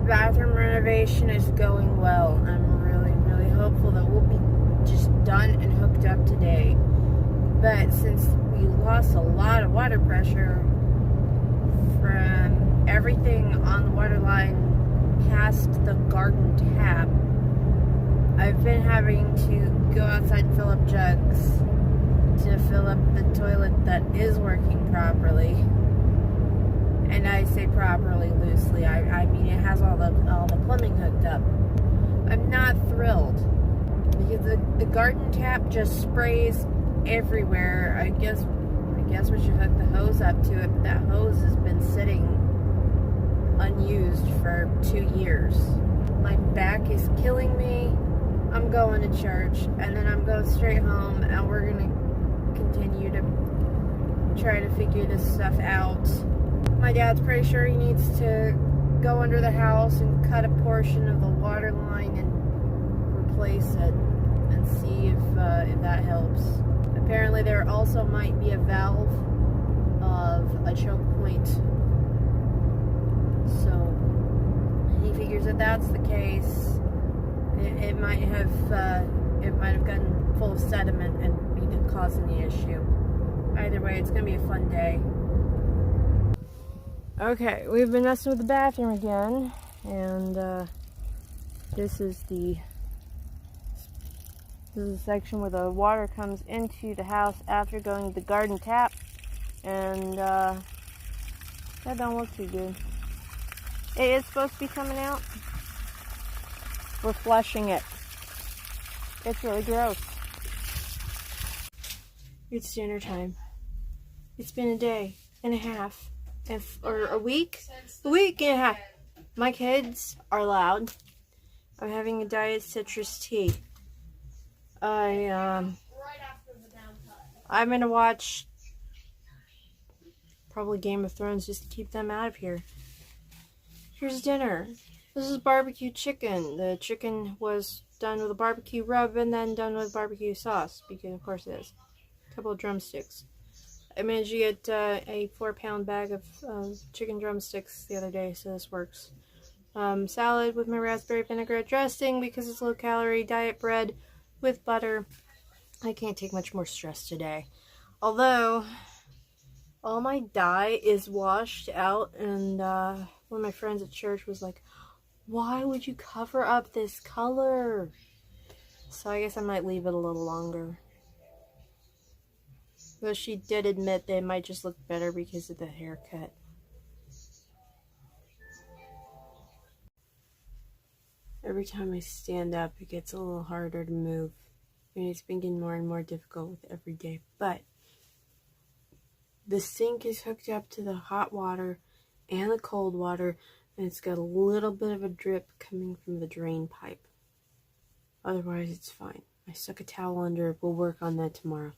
bathroom renovation is going well. I'm really, really hopeful that we'll be just done and hooked up today. But since we lost a lot of water pressure from everything on the water line past the garden tap, I've been having to go outside and fill up jugs to fill up the toilet that is working properly. And I say properly loosely. I mean it has all the plumbing hooked up. I'm not thrilled because the garden tap just sprays everywhere. I guess we should hook the hose up to it, but that hose has been sitting unused for 2 years. My back is killing me. I'm going to church and then I'm going straight home, and we're gonna continue to try to figure this stuff out. My dad's pretty sure he needs to go under the house and cut a portion of the water line and replace it and see if that helps. Apparently there also might be a valve of a choke point. So he figures that that's the case. It might have gotten full of sediment and be causing the issue. Either way, it's gonna be a fun day. Okay, we've been messing with the bathroom again, and this is the section where the water comes into the house after going to the garden tap, and that don't look too good. It is supposed to be coming out. We're flushing it. It's really gross. It's dinner time. It's been a day and a half. Or a week and a half. My kids are loud. I'm having a diet citrus tea. I'm gonna watch probably Game of Thrones just to keep them out of here. Here's dinner. This is barbecue chicken. The chicken was done with a barbecue rub and then done with barbecue sauce, because of course it is. A couple of drumsticks. I managed to get a 4-pound bag of chicken drumsticks the other day, so this works. Salad with my raspberry vinaigrette dressing because it's low calorie, diet bread with butter. I can't take much more stress today. Although, all my dye is washed out, and one of my friends at church was like, "Why would you cover up this color?" So I guess I might leave it a little longer. Though she did admit they might just look better because of the haircut. Every time I stand up, it gets a little harder to move. And it's been getting more and more difficult with every day. But the sink is hooked up to the hot water and the cold water, and it's got a little bit of a drip coming from the drain pipe. Otherwise, it's fine. I stuck a towel under it. We'll work on that tomorrow.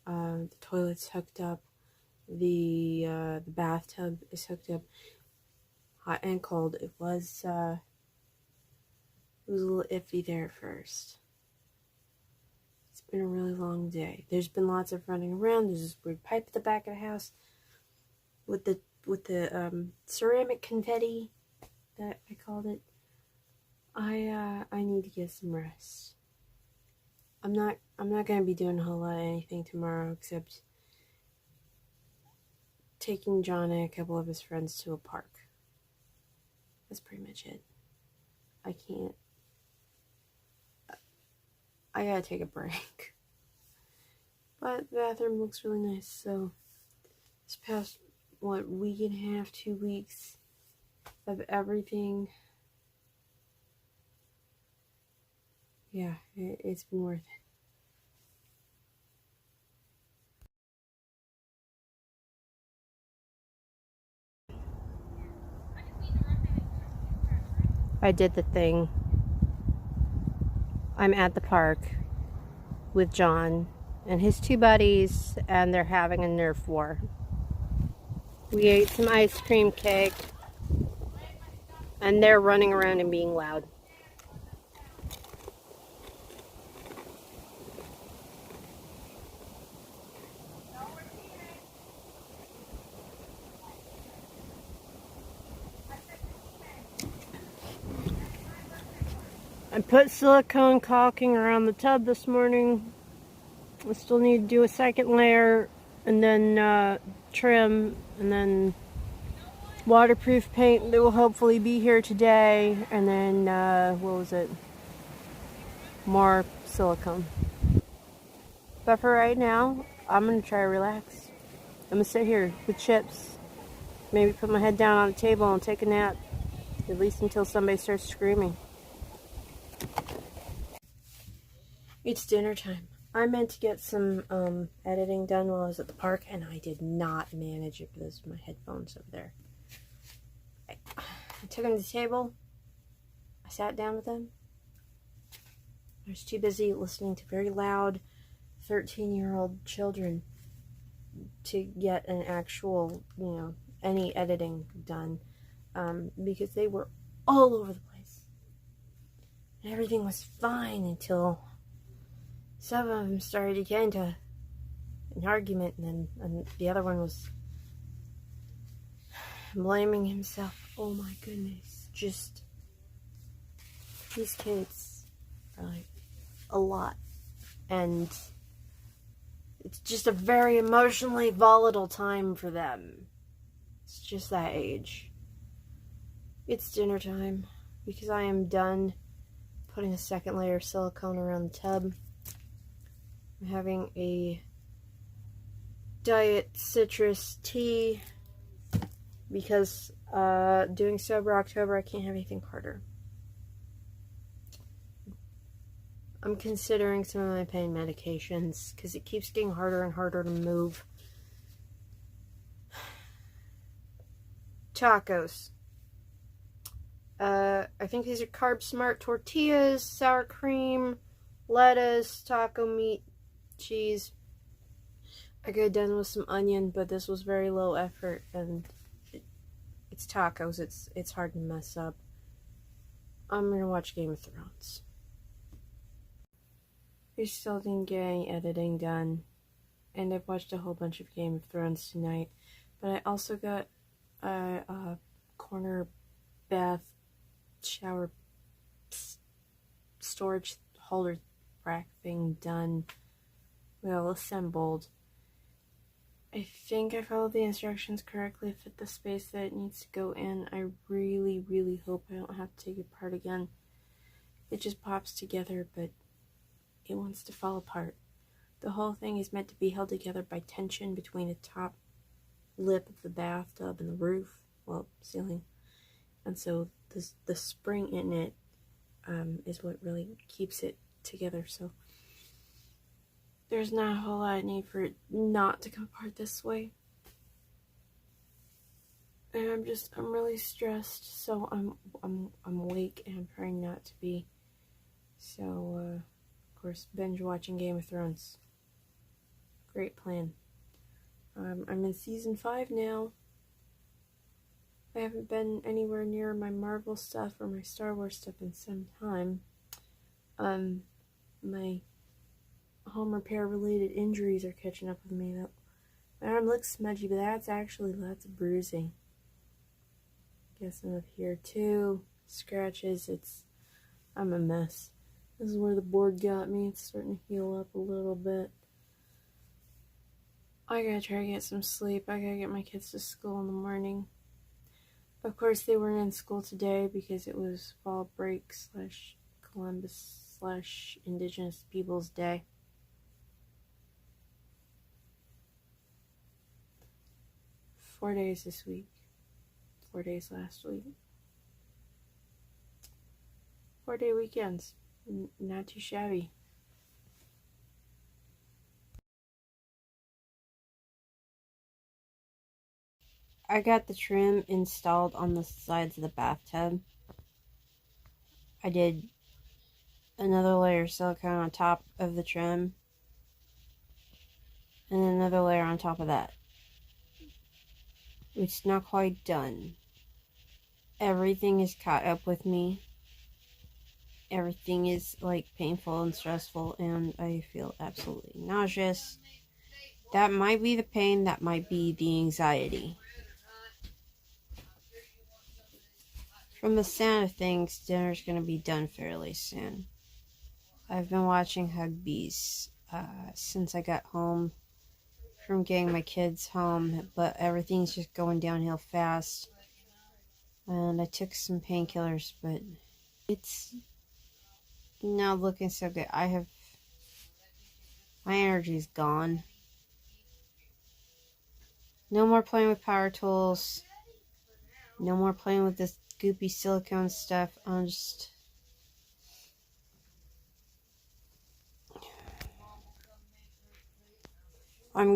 The toilet's hooked up. The bathtub is hooked up. Hot and cold. It was a little iffy there at first. It's been a really long day. There's been lots of running around. There's this weird pipe at the back of the house with the ceramic confetti that I called it. I need to get some rest. I'm not gonna be doing a whole lot of anything tomorrow except taking John and a couple of his friends to a park. That's pretty much it. I gotta take a break. But the bathroom looks really nice, so this past, week and a half, 2 weeks of everything, yeah, it's been worth it. I did the thing. I'm at the park with John and his 2 buddies, and they're having a Nerf war. We ate some ice cream cake, and they're running around and being loud. I put silicone caulking around the tub this morning. I still need to do a second layer and then trim and then waterproof paint that will hopefully be here today, and then what was it? More silicone. But for right now, I'm gonna try to relax. I'm gonna sit here with chips, maybe put my head down on the table and take a nap, at least until somebody starts screaming. It's dinner time. I meant to get some editing done while I was at the park, and I did not manage it because of my headphones over there. I took them to the table. I sat down with them. I was too busy listening to very loud 13-year-old children to get an actual, any editing done, because they were all over the place. And everything was fine until some of them started to get into an argument, and the other one was blaming himself. Oh my goodness. Just, these kids are like a lot. And it's just a very emotionally volatile time for them. It's just that age. It's dinner time because I am done putting a second layer of silicone around the tub. I'm having a diet citrus tea because doing sober October, I can't have anything harder. I'm considering some of my pain medications because it keeps getting harder and harder to move. Tacos. I think these are Carb Smart tortillas, sour cream, lettuce, taco meat, cheese. I could have done with some onion, but this was very low effort, and it's tacos. It's hard to mess up. I'm gonna watch Game of Thrones. I still didn't get any editing done, and I've watched a whole bunch of Game of Thrones tonight, but I also got a corner bath shower storage holder rack thing done, well assembled. I think I followed the instructions correctly, fit the space that it needs to go in. I really, really hope I don't have to take it apart again. It just pops together, but it wants to fall apart. The whole thing is meant to be held together by tension between the top lip of the bathtub and the roof, well, ceiling. And so the spring in it is what really keeps it together. So there's not a whole lot of need for it not to come apart this way. And I'm really stressed, so I'm awake and I'm trying not to be. So of course, binge watching Game of Thrones. Great plan. I'm in season 5 now. I haven't been anywhere near my Marvel stuff or my Star Wars stuff in some time. My home repair related injuries are catching up with me. My arm looks smudgy, but that's actually lots of bruising. Guess I'm up here too. Scratches. I'm a mess. This is where the board got me. It's starting to heal up a little bit. I gotta try to get some sleep. I gotta get my kids to school in the morning. Of course, they weren't in school today because it was fall break / Columbus / Indigenous Peoples Day. Four days this week. 4 days last week. 4-day weekends. Not too shabby. I got the trim installed on the sides of the bathtub. I did another layer of silicone on top of the trim, and another layer on top of that. It's not quite done. Everything is caught up with me. Everything is like painful and stressful, and I feel absolutely nauseous. That might be the pain, that might be the anxiety. From the sound of things, dinner's gonna be done fairly soon. I've been watching Hugbees since I got home from getting my kids home, but everything's just going downhill fast. And I took some painkillers, but it's not looking so good. My energy's gone. No more playing with power tools. No more playing with this goopy silicone stuff. I'm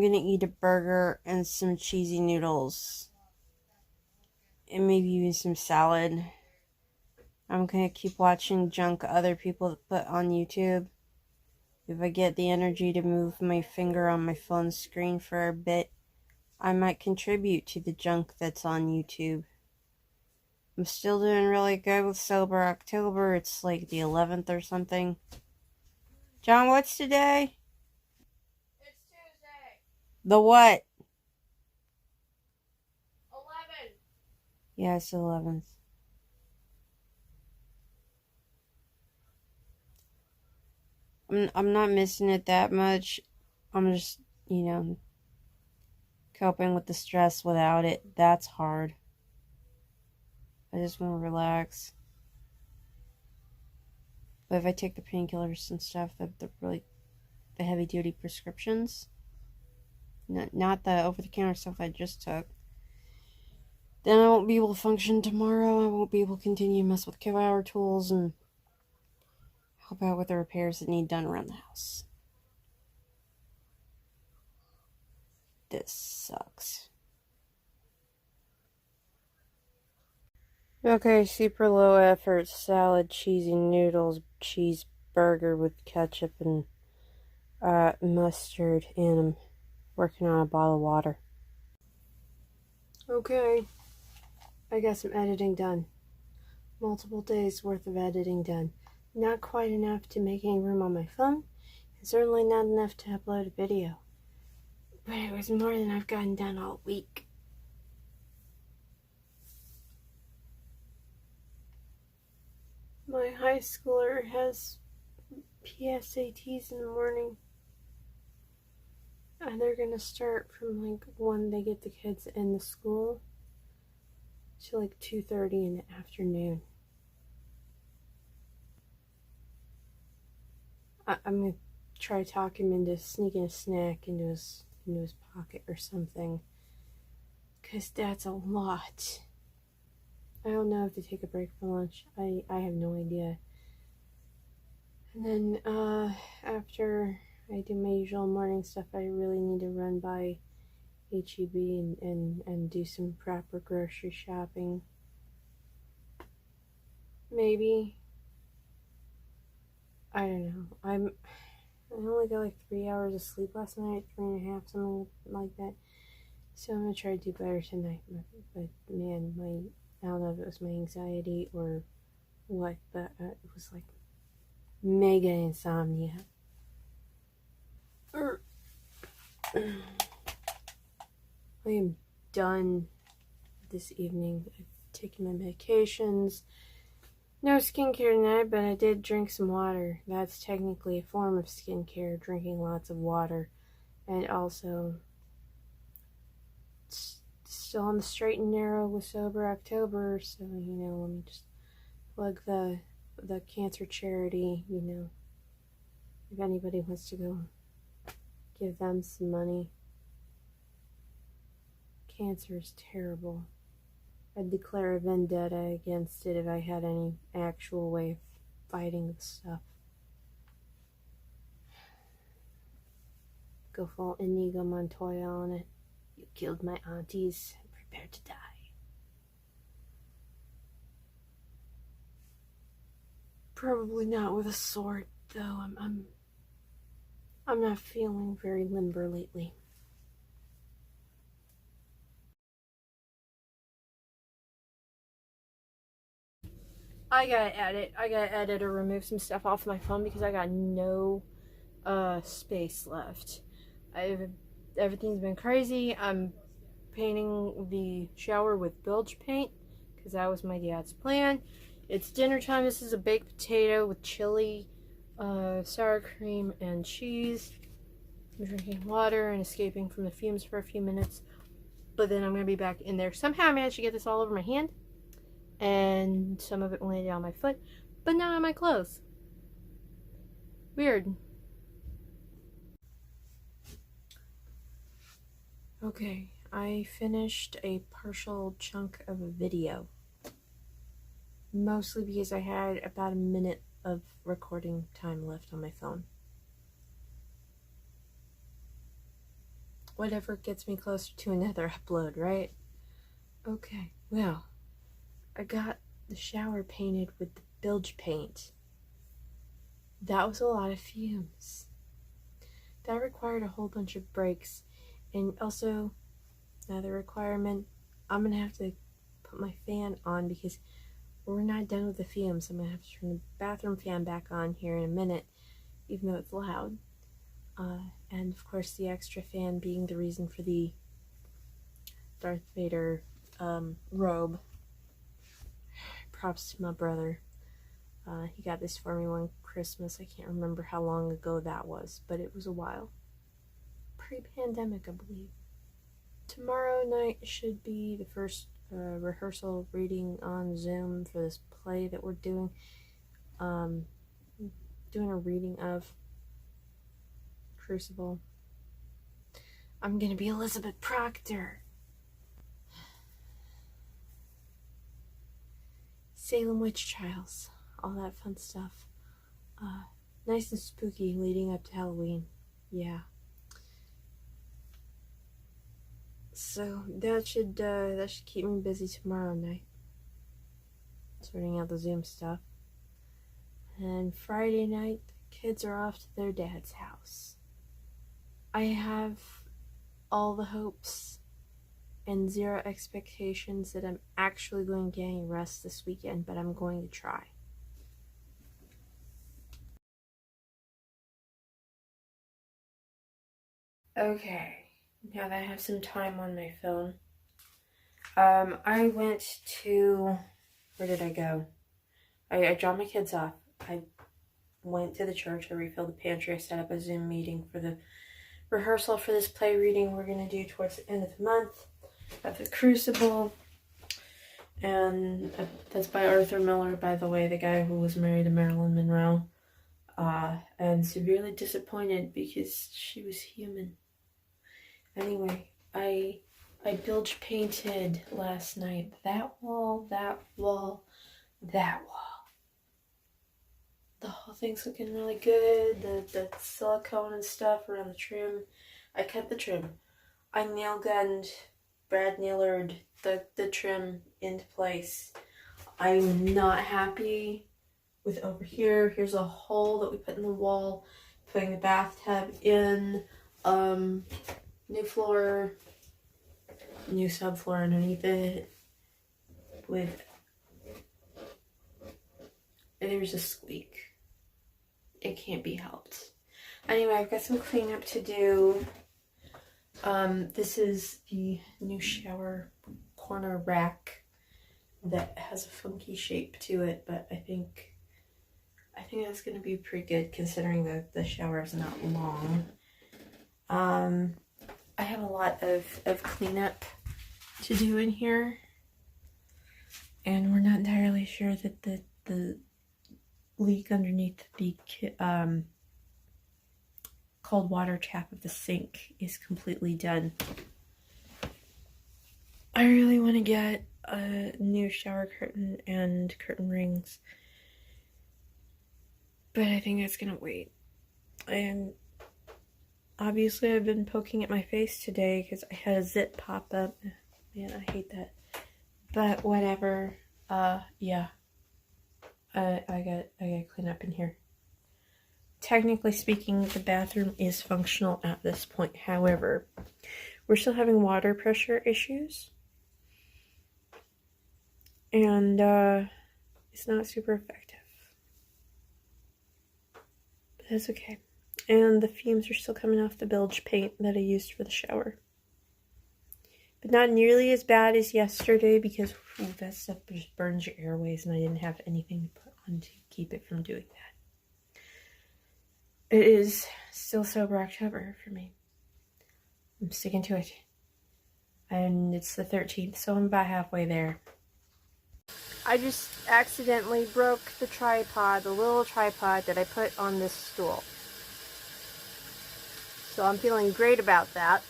gonna eat a burger and some cheesy noodles. And maybe even some salad. I'm gonna keep watching junk other people put on YouTube. If I get the energy to move my finger on my phone screen for a bit, I might contribute to the junk that's on YouTube. I'm still doing really good with Sober October. It's like the 11th or something. John, what's today? It's Tuesday. The what? 11. Yeah, it's the 11th. I'm not missing it that much. I'm just, coping with the stress without it. That's hard. I just want to relax. But if I take the painkillers and stuff, the heavy duty prescriptions, not the over the counter stuff I just took, then I won't be able to function tomorrow. I won't be able to continue to mess with power tools and help out with the repairs that need done around the house. This sucks. Okay, super low effort salad, cheesy noodles, cheeseburger with ketchup and mustard, and I'm working on a bottle of water. Okay, I got some editing done. Multiple days worth of editing done. Not quite enough to make any room on my phone, and certainly not enough to upload a video. But it was more than I've gotten done all week. My high schooler has PSATs in the morning. And they're gonna start from like when they get the kids in the school to like 2:30 in the afternoon. I'm gonna try to talk him into sneaking a snack into his pocket or something, cause that's a lot. I don't know if to take a break for lunch. I have no idea. And then after I do my usual morning stuff, I really need to run by HEB and do some proper grocery shopping. Maybe. I don't know. I only got like 3 hours of sleep last night, 3.5, something like that. So I'm gonna try to do better tonight. But man, I don't know if it was my anxiety or what, but it was like mega insomnia. I am done this evening. I've taken my medications. No skincare tonight, but I did drink some water. That's technically a form of skincare, drinking lots of water. And also, still on the straight and narrow with Sober October, so, let me just plug the cancer charity, if anybody wants to go give them some money. Cancer is terrible. I'd declare a vendetta against it if I had any actual way of fighting the stuff. Go full Inigo Montoya on it. You killed my aunties. Prepare to die. Probably not with a sword, though. I'm not feeling very limber lately. I gotta edit or remove some stuff off my phone because I got no space left. Everything's been crazy. I'm painting the shower with bilge paint because that was my dad's plan. It's dinner time. This is a baked potato with chili, sour cream, and cheese. I'm drinking water and escaping from the fumes for a few minutes, but then I'm going to be back in there. Somehow I managed to get this all over my hand, and some of it landed on my foot, but not on my clothes. Weird. Okay, I finished a partial chunk of a video. Mostly because I had about a minute of recording time left on my phone. Whatever gets me closer to another upload, right? Okay, well, I got the shower painted with the bilge paint. That was a lot of fumes. That required a whole bunch of breaks. And also, another requirement, I'm gonna have to put my fan on because we're not done with the fumes. I'm gonna have to turn the bathroom fan back on here in a minute, even though it's loud. And of course the extra fan being the reason for the Darth Vader robe. Props to my brother. He got this for me one Christmas. I can't remember how long ago that was, but it was a while. Pre-pandemic, I believe. Tomorrow night should be the first rehearsal reading on Zoom for this play that we're doing. Doing a reading of Crucible. I'm gonna be Elizabeth Proctor. Salem Witch Trials. All that fun stuff. Nice and spooky leading up to Halloween. Yeah. So that should keep me busy tomorrow night. Sorting out the Zoom stuff. And Friday night, the kids are off to their dad's house. I have all the hopes and zero expectations that I'm actually going to get any rest this weekend, but I'm going to try. Okay, now that I have some time on my phone, I went to, where did I go? I dropped my kids off. I went to the church, I refilled the pantry, I set up a Zoom meeting for the rehearsal for this play reading we're going to do towards the end of the month of The Crucible. And that's by Arthur Miller, by the way, the guy who was married to Marilyn Monroe. And severely disappointed because she was human. Anyway, I bilge painted last night. That wall, that wall, that wall. The whole thing's looking really good. The silicone and stuff around the trim. I cut the trim. I nail gunned, Brad Nailered the trim into place. I'm not happy with over here. Here's a hole that we put in the wall. Putting the bathtub in. New floor. New subfloor underneath it. There's a squeak. It can't be helped. Anyway, I've got some cleanup to do. This is the new shower corner rack that has a funky shape to it, but I think that's gonna be pretty good considering that the shower is not long. I have a lot of cleanup to do in here, and we're not entirely sure that the leak underneath the cold water tap of the sink is completely done. I really want to get a new shower curtain and curtain rings, but I think that's gonna wait. And obviously I've been poking at my face today because I had a zit pop up. Man, I hate that. But whatever. Yeah. I gotta clean up in here. Technically speaking, the bathroom is functional at this point. However, we're still having water pressure issues. And it's not super effective. But that's okay. And the fumes are still coming off the bilge paint that I used for the shower. but not nearly as bad as yesterday because that stuff just burns your airways and I didn't have anything to put on to keep it from doing that. It is still sober October for me. I'm sticking to it. And it's the 13th, so I'm about halfway there. I just accidentally broke the tripod, the little tripod that I put on this stool. So I'm feeling great about that.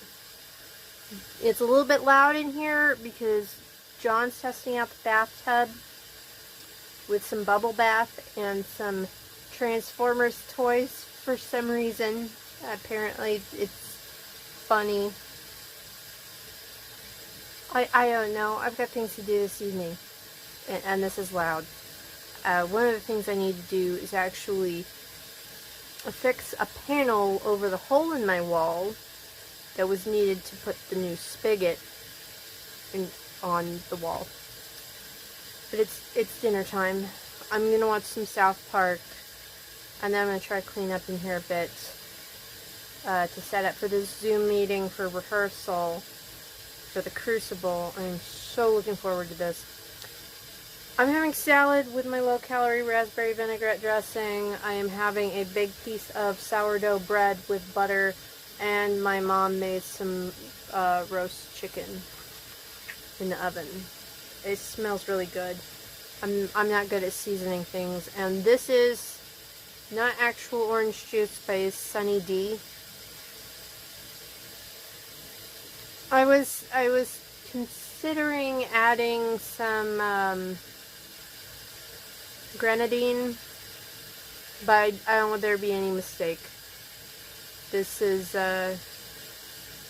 It's a little bit loud in here because John's testing out the bathtub with some bubble bath and some Transformers toys for some reason. Apparently it's funny. I don't know. I've got things to do this evening. And this is loud. One of the things I need to do is actually affix a panel over the hole in my wall that was needed to put the new spigot on the wall. But it's dinner time. I'm gonna watch some South Park, and then I'm gonna try to clean up in here a bit to set up for this Zoom meeting for rehearsal for the Crucible. I'm so looking forward to this. I'm having salad with my low-calorie raspberry vinaigrette dressing. I am having a big piece of sourdough bread with butter, and my mom made some roast chicken in the oven. It smells really good. I'm not good at seasoning things, and this is not actual orange juice by Sunny D. I was considering adding some grenadine, but I don't want there to be any mistake. This is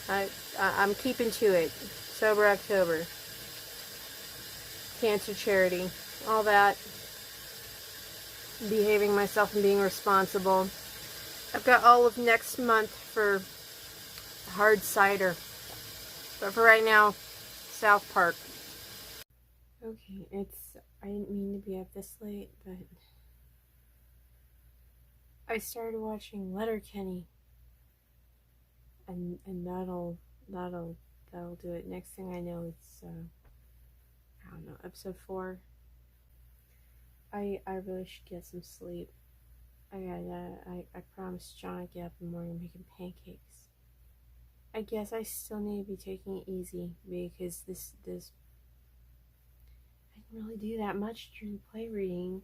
I'm keeping to it. Sober October, cancer charity, all that, behaving myself and being responsible. I've got all of next month for hard cider, but for right now, South Park. Okay, I didn't mean to be up this late, but I started watching Letterkenny, and that'll do it. Next thing I know, it's I don't know, episode 4. I really should get some sleep. I promised John I'd get up in the morning and make him pancakes. I guess I still need to be taking it easy because this I didn't really do that much during play reading.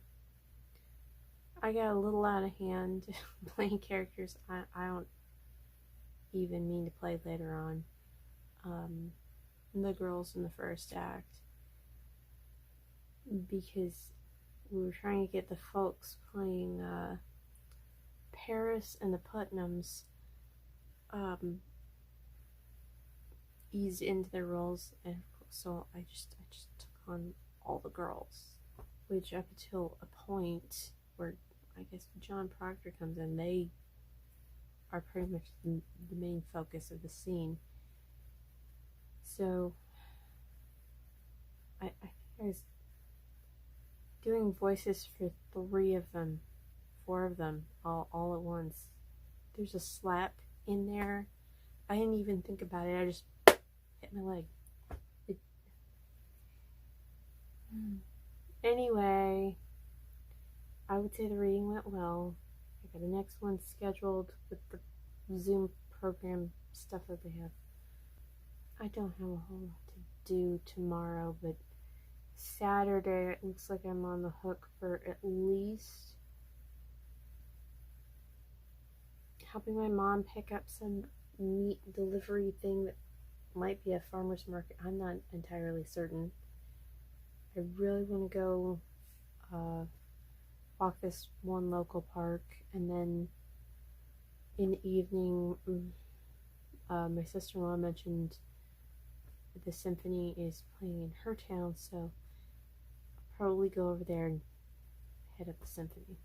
I got a little out of hand playing characters I don't even mean to play later on. The girls in the first act, because we were trying to get the folks playing Paris and the Putnams eased into their roles, and so I just took on all the girls, which up until a point where I guess John Proctor comes in, they are pretty much the main focus of the scene. So I think I was doing voices for 3 of them, 4 of them, all at once. There's a slap in there. I didn't even think about it. I just hit my leg. Anyway, I would say the reading went well. I got the next one scheduled with the Zoom program stuff that they have. I don't have a whole lot to do tomorrow, but Saturday it looks like I'm on the hook for at least helping my mom pick up some meat delivery thing that might be a farmer's market. I'm not entirely certain. I really want to go walk this one local park, and then in the evening, my sister-in-law mentioned that the symphony is playing in her town, so I'll probably go over there and head up the symphony.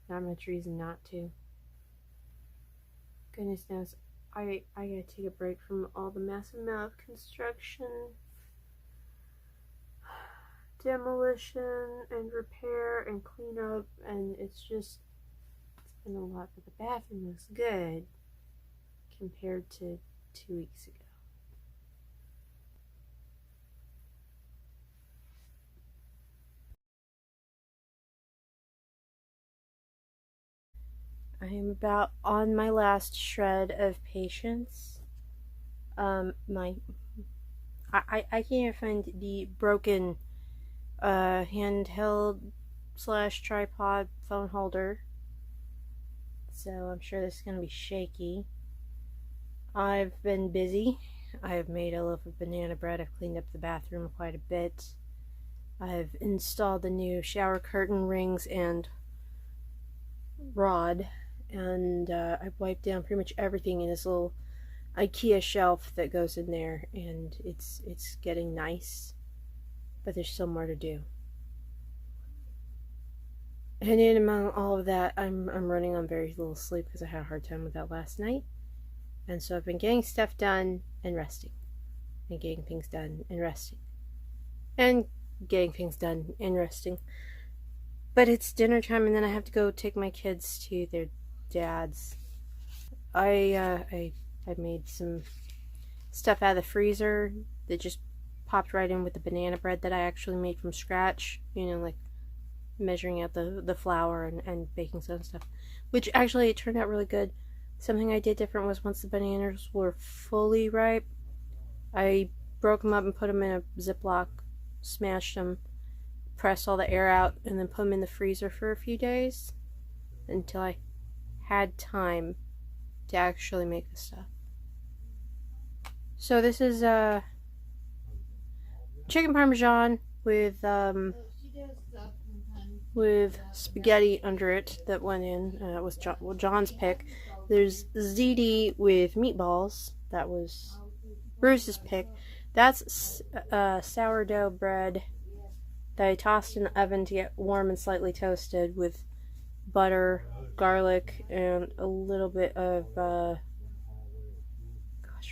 Not much reason not to. Goodness knows, I gotta take a break from all the massive amount of construction, demolition, and repair, and cleanup, and it's been a lot, but the bathroom looks good compared to 2 weeks ago. I am about on my last shred of patience. I can't even find the broken handheld / tripod phone holder, so I'm sure this is gonna be shaky. I've been busy. I've made a loaf of banana bread. I've cleaned up the bathroom quite a bit. I've installed the new shower curtain rings and rod, and I've wiped down pretty much everything in this little IKEA shelf that goes in there, and it's getting nice, but there's still more to do. And in among all of that, I'm running on very little sleep because I had a hard time with that last night, and so I've been getting stuff done and resting, and getting things done and resting, and getting things done and resting. But it's dinner time, and then I have to go take my kids to their dad's. I made some stuff out of the freezer that just popped right in with the banana bread that I actually made from scratch. You know, like measuring out the flour and baking soda and stuff. Which actually it turned out really good. Something I did different was once the bananas were fully ripe, I broke them up and put them in a Ziploc, smashed them, pressed all the air out, and then put them in the freezer for a few days until I had time to actually make the stuff. So this is chicken parmesan with spaghetti under it that went in. Was John's pick. There's ziti with meatballs. That was Bruce's pick. That's sourdough bread that I tossed in the oven to get warm and slightly toasted with butter, garlic, and a little bit of gosh,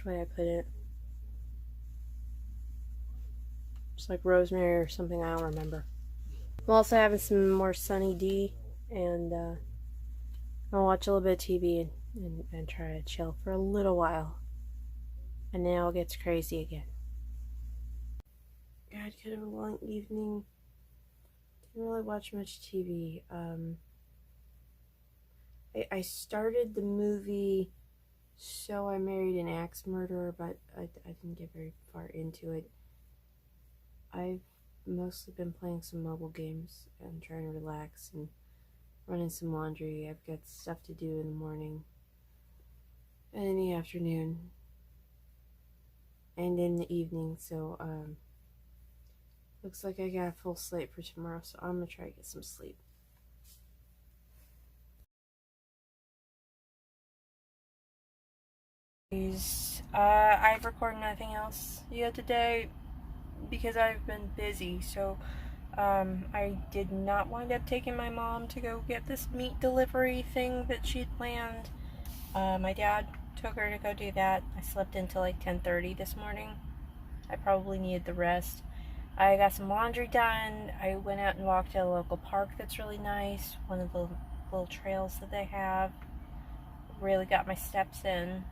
what did I put in it? Just like rosemary or something, I don't remember. I'm also having some more Sunny D, and I'll watch a little bit of TV and try to chill for a little while. And then it all gets crazy again. God, kind of a long evening. Didn't really watch much TV. I started the movie So I Married an Axe Murderer, but I didn't get very far into it. I've mostly been playing some mobile games and trying to relax and running some laundry. I've got stuff to do in the morning and in the afternoon and in the evening, so looks like I got a full slate for tomorrow, so I'm gonna try to get some sleep. I've recorded nothing else yet today because I've been busy, so I did not wind up taking my mom to go get this meat delivery thing that she'd planned. My dad took her to go do that. I slept until like 10:30 this morning. I probably needed the rest. I got some laundry done. I went out and walked at a local park that's really nice. One of the little trails that they have. Really got my steps in.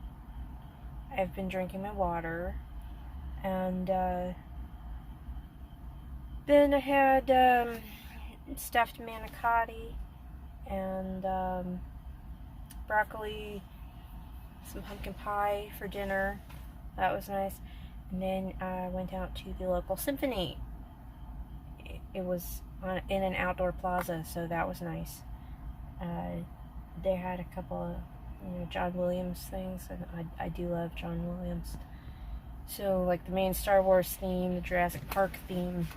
I've been drinking my water. And then I had stuffed manicotti and broccoli, some pumpkin pie for dinner. That was nice. And then I went out to the local symphony. It was in an outdoor plaza, so that was nice. They had a couple of John Williams things, and I do love John Williams. So like the main Star Wars theme, the Jurassic Park theme,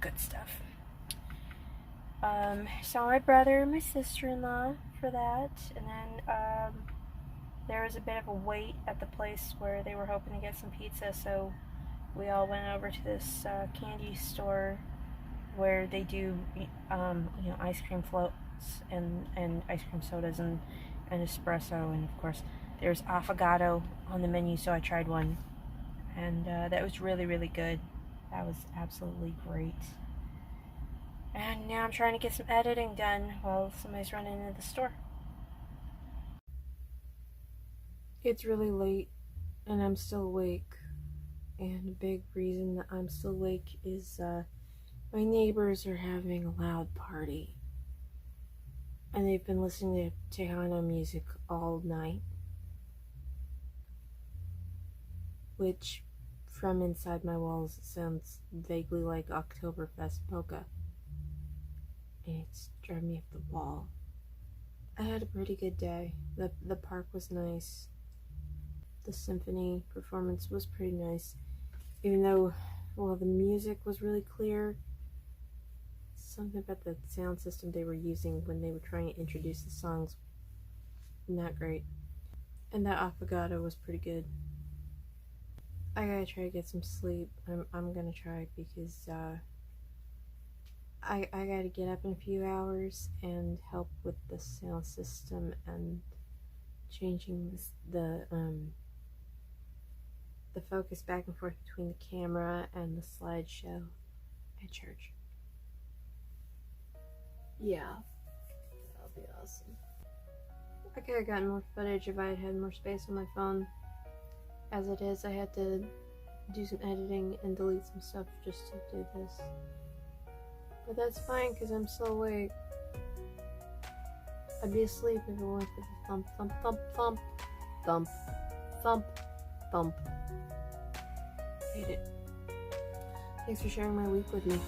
good stuff. Saw my brother and my sister-in-law for that, and then there was a bit of a wait at the place where they were hoping to get some pizza, so we all went over to this candy store where they do ice cream floats and ice cream sodas and espresso, and of course there's affogato on the menu, so I tried one, and that was really, really good. That was absolutely great. And now I'm trying to get some editing done while somebody's running into the store. It's really late and I'm still awake. And a big reason that I'm still awake is my neighbors are having a loud party. And they've been listening to Tejano music all night. Which, from inside my walls, sounds vaguely like Oktoberfest polka. And it's driving me up the wall. I had a pretty good day. The park was nice. The symphony performance was pretty nice. Even though, well, the music was really clear, something about the sound system they were using when they were trying to introduce the songs, not great. And that affogato was pretty good. I gotta try to get some sleep. I'm gonna try because I gotta get up in a few hours and help with the sound system and changing the focus back and forth between the camera and the slideshow at church. Yeah, that'll be awesome. I could have gotten more footage if I had had more space on my phone. As it is, I had to do some editing and delete some stuff just to do this. But that's fine because I'm still awake. I'd be asleep if it weren't for the thump, thump, thump, thump, thump, thump, thump. Hate it. Thanks for sharing my week with me.